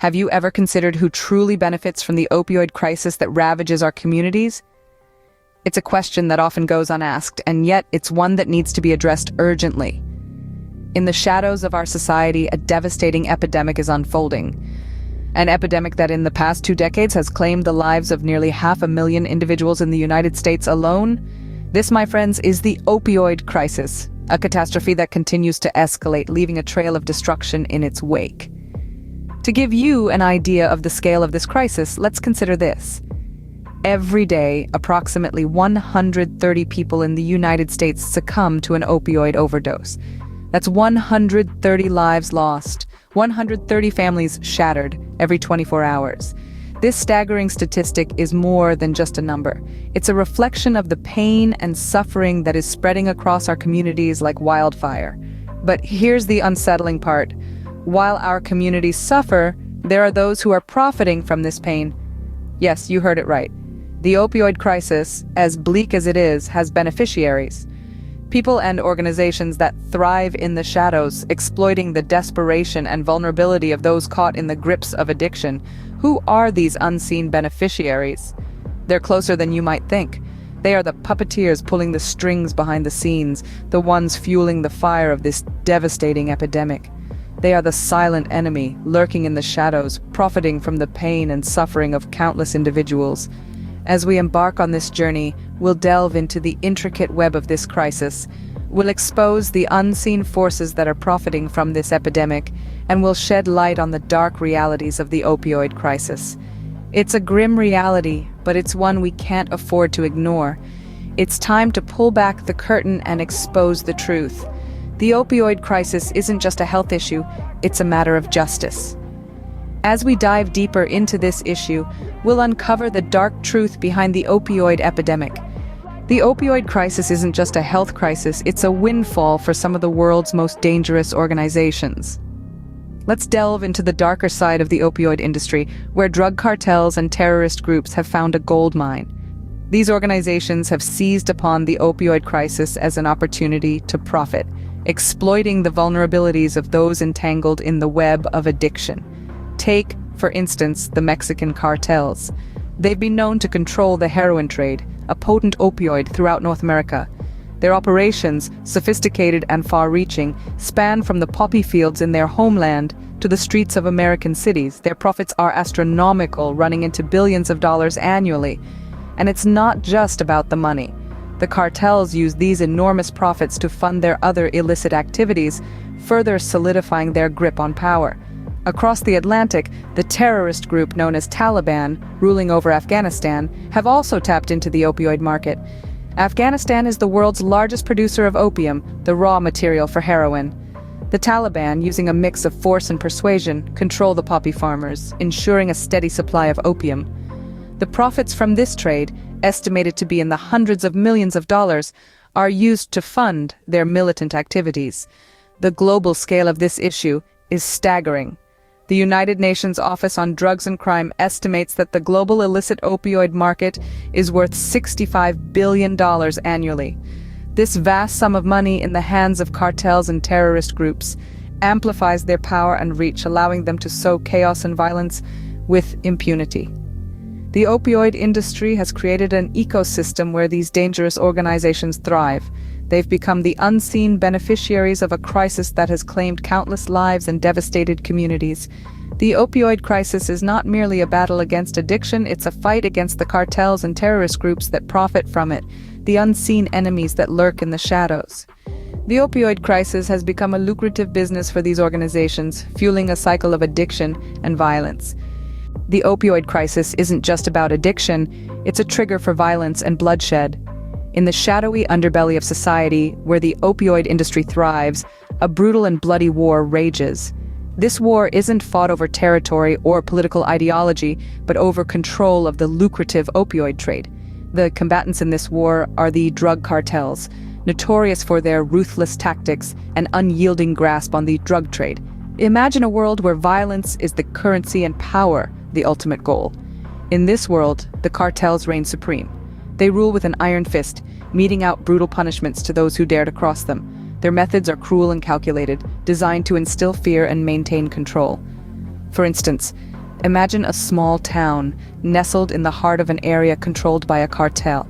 Have you ever considered who truly benefits from the opioid crisis that ravages our communities? It's a question that often goes unasked, and yet it's one that needs to be addressed urgently. In the shadows of our society, a devastating epidemic is unfolding. An epidemic that in the past 2 decades has claimed the lives of nearly 500,000 individuals in the United States alone. This, my friends, is the opioid crisis, a catastrophe that continues to escalate, leaving a trail of destruction in its wake. To give you an idea of the scale of this crisis, let's consider this. Every day, approximately 130 people in the United States succumb to an opioid overdose. That's 130 lives lost, 130 families shattered every 24 hours. This staggering statistic is more than just a number. It's a reflection of the pain and suffering that is spreading across our communities like wildfire. But here's the unsettling part. While our communities suffer, there are those who are profiting from this pain. Yes, you heard it right. The opioid crisis, as bleak as it is, has beneficiaries. People and organizations that thrive in the shadows, exploiting the desperation and vulnerability of those caught in the grips of addiction. Who are these unseen beneficiaries? They're closer than you might think. They are the puppeteers pulling the strings behind the scenes, the ones fueling the fire of this devastating epidemic. They are the silent enemy, lurking in the shadows, profiting from the pain and suffering of countless individuals. As we embark on this journey, we'll delve into the intricate web of this crisis. We'll expose the unseen forces that are profiting from this epidemic, and we'll shed light on the dark realities of the opioid crisis. It's a grim reality, but it's one we can't afford to ignore. It's time to pull back the curtain and expose the truth. The opioid crisis isn't just a health issue, it's a matter of justice. As we dive deeper into this issue, we'll uncover the dark truth behind the opioid epidemic. The opioid crisis isn't just a health crisis, it's a windfall for some of the world's most dangerous organizations. Let's delve into the darker side of the opioid industry, where drug cartels and terrorist groups have found a gold mine. These organizations have seized upon the opioid crisis as an opportunity to profit, exploiting the vulnerabilities of those entangled in the web of addiction. Take, for instance, the Mexican cartels. They've been known to control the heroin trade, a potent opioid throughout North America. Their operations, sophisticated and far-reaching, span from the poppy fields in their homeland to the streets of American cities. Their profits are astronomical, running into billions of dollars annually. And it's not just about the money. The cartels use these enormous profits to fund their other illicit activities, further solidifying their grip on power. Across the Atlantic, the terrorist group known as Taliban, ruling over Afghanistan, have also tapped into the opioid market. Afghanistan is the world's largest producer of opium, the raw material for heroin. The Taliban, using a mix of force and persuasion, control the poppy farmers, ensuring a steady supply of opium. The profits from this trade, estimated to be in the hundreds of millions of dollars, are used to fund their militant activities. The global scale of this issue is staggering. The United Nations Office on Drugs and Crime estimates that the global illicit opioid market is worth $65 billion annually. This vast sum of money in the hands of cartels and terrorist groups amplifies their power and reach, allowing them to sow chaos and violence with impunity. The opioid industry has created an ecosystem where these dangerous organizations thrive. They've become the unseen beneficiaries of a crisis that has claimed countless lives and devastated communities. The opioid crisis is not merely a battle against addiction, it's a fight against the cartels and terrorist groups that profit from it, the unseen enemies that lurk in the shadows. The opioid crisis has become a lucrative business for these organizations, fueling a cycle of addiction and violence. The opioid crisis isn't just about addiction, it's a trigger for violence and bloodshed. In the shadowy underbelly of society, where the opioid industry thrives, a brutal and bloody war rages. This war isn't fought over territory or political ideology, but over control of the lucrative opioid trade. The combatants in this war are the drug cartels, notorious for their ruthless tactics and unyielding grasp on the drug trade. Imagine a world where violence is the currency and power the ultimate goal. In this world, the cartels reign supreme. They rule with an iron fist, meting out brutal punishments to those who dare to cross them. Their methods are cruel and calculated, designed to instill fear and maintain control. For instance, imagine a small town nestled in the heart of an area controlled by a cartel.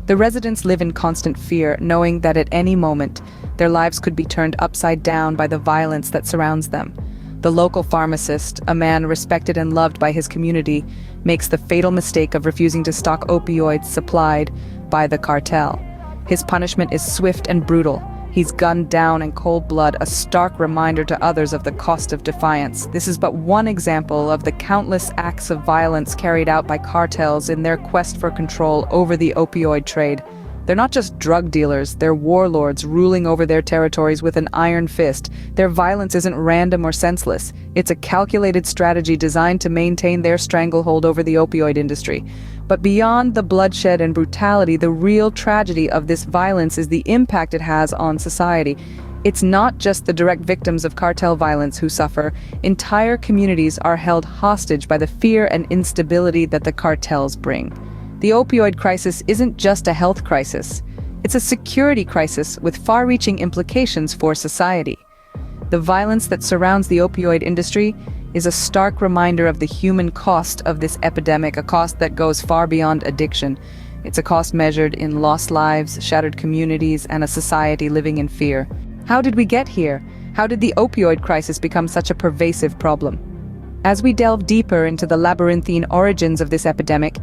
The residents live in constant fear, knowing that at any moment, their lives could be turned upside down by the violence that surrounds them. The local pharmacist, a man respected and loved by his community, makes the fatal mistake of refusing to stock opioids supplied by the cartel. His punishment is swift and brutal. He's gunned down in cold blood, a stark reminder to others of the cost of defiance. This is but one example of the countless acts of violence carried out by cartels in their quest for control over the opioid trade. They're not just drug dealers, they're warlords ruling over their territories with an iron fist. Their violence isn't random or senseless. It's a calculated strategy designed to maintain their stranglehold over the opioid industry. But beyond the bloodshed and brutality, the real tragedy of this violence is the impact it has on society. It's not just the direct victims of cartel violence who suffer. Entire communities are held hostage by the fear and instability that the cartels bring. The opioid crisis isn't just a health crisis. It's a security crisis with far-reaching implications for society. The violence that surrounds the opioid industry is a stark reminder of the human cost of this epidemic, a cost that goes far beyond addiction. It's a cost measured in lost lives, shattered communities, and a society living in fear. How did we get here? How did the opioid crisis become such a pervasive problem? As we delve deeper into the labyrinthine origins of this epidemic,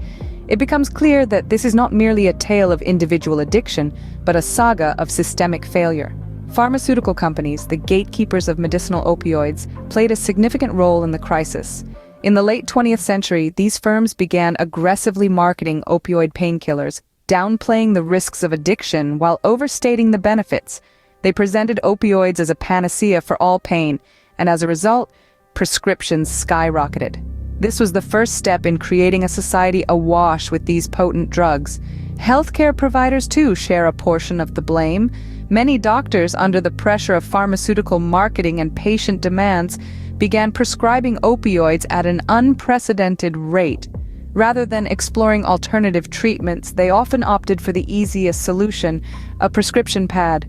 it becomes clear that this is not merely a tale of individual addiction, but a saga of systemic failure. Pharmaceutical companies, the gatekeepers of medicinal opioids, played a significant role in the crisis. In the late 20th century, these firms began aggressively marketing opioid painkillers, downplaying the risks of addiction while overstating the benefits. They presented opioids as a panacea for all pain, and as a result, prescriptions skyrocketed. This was the first step in creating a society awash with these potent drugs. Healthcare providers, too, share a portion of the blame. Many doctors, under the pressure of pharmaceutical marketing and patient demands, began prescribing opioids at an unprecedented rate. Rather than exploring alternative treatments, they often opted for the easiest solution, a prescription pad.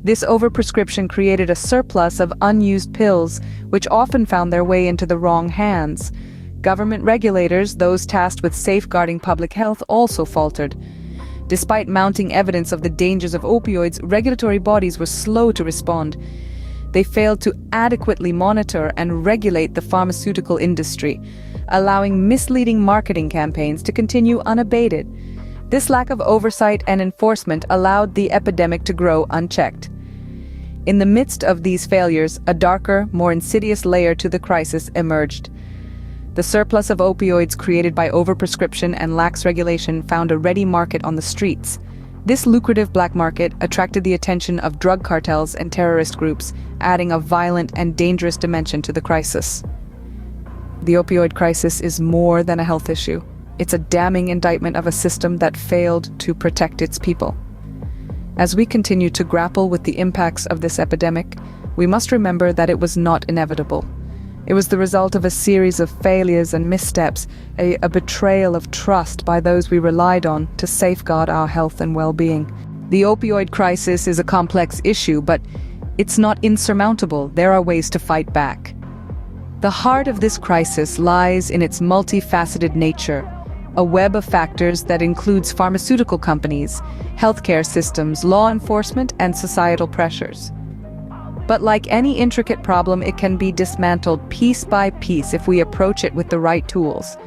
This overprescription created a surplus of unused pills, which often found their way into the wrong hands. Government regulators, those tasked with safeguarding public health, also faltered. Despite mounting evidence of the dangers of opioids, regulatory bodies were slow to respond. They failed to adequately monitor and regulate the pharmaceutical industry, allowing misleading marketing campaigns to continue unabated. This lack of oversight and enforcement allowed the epidemic to grow unchecked. In the midst of these failures, a darker, more insidious layer to the crisis emerged. The surplus of opioids created by overprescription and lax regulation found a ready market on the streets. This lucrative black market attracted the attention of drug cartels and terrorist groups, adding a violent and dangerous dimension to the crisis. The opioid crisis is more than a health issue. It's a damning indictment of a system that failed to protect its people. As we continue to grapple with the impacts of this epidemic, we must remember that it was not inevitable. It was the result of a series of failures and missteps, a betrayal of trust by those we relied on to safeguard our health and well-being. The opioid crisis is a complex issue, but it's not insurmountable. There are ways to fight back. The heart of this crisis lies in its multifaceted nature, a web of factors that includes pharmaceutical companies, healthcare systems, law enforcement, and societal pressures. But like any intricate problem, it can be dismantled piece by piece if we approach it with the right tools.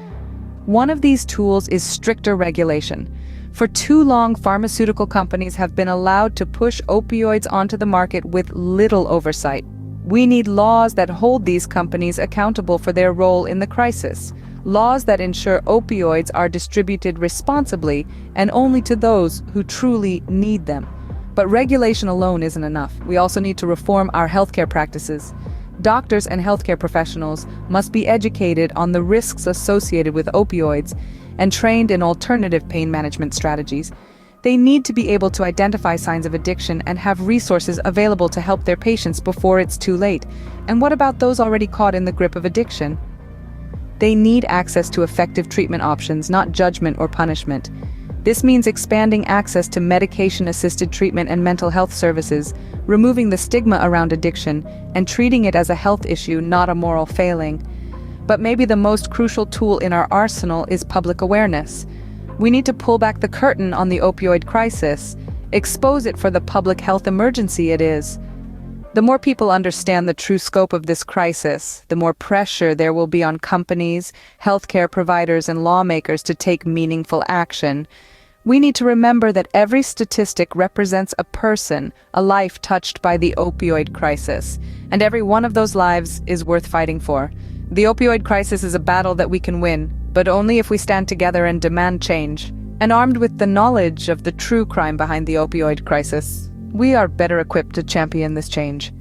One of these tools is stricter regulation. For too long, pharmaceutical companies have been allowed to push opioids onto the market with little oversight. We need laws that hold these companies accountable for their role in the crisis. Laws that ensure opioids are distributed responsibly and only to those who truly need them. But regulation alone isn't enough. We also need to reform our healthcare practices. Doctors and healthcare professionals must be educated on the risks associated with opioids and trained in alternative pain management strategies. They need to be able to identify signs of addiction and have resources available to help their patients before it's too late. And what about those already caught in the grip of addiction? They need access to effective treatment options, not judgment or punishment. This means expanding access to medication-assisted treatment and mental health services, removing the stigma around addiction, and treating it as a health issue, not a moral failing. But maybe the most crucial tool in our arsenal is public awareness. We need to pull back the curtain on the opioid crisis, expose it for the public health emergency it is. The more people understand the true scope of this crisis, the more pressure there will be on companies, healthcare providers, and lawmakers to take meaningful action. We need to remember that every statistic represents a person, a life touched by the opioid crisis, and every one of those lives is worth fighting for. The opioid crisis is a battle that we can win, but only if we stand together and demand change. And armed with the knowledge of the true crime behind the opioid crisis, we are better equipped to champion this change.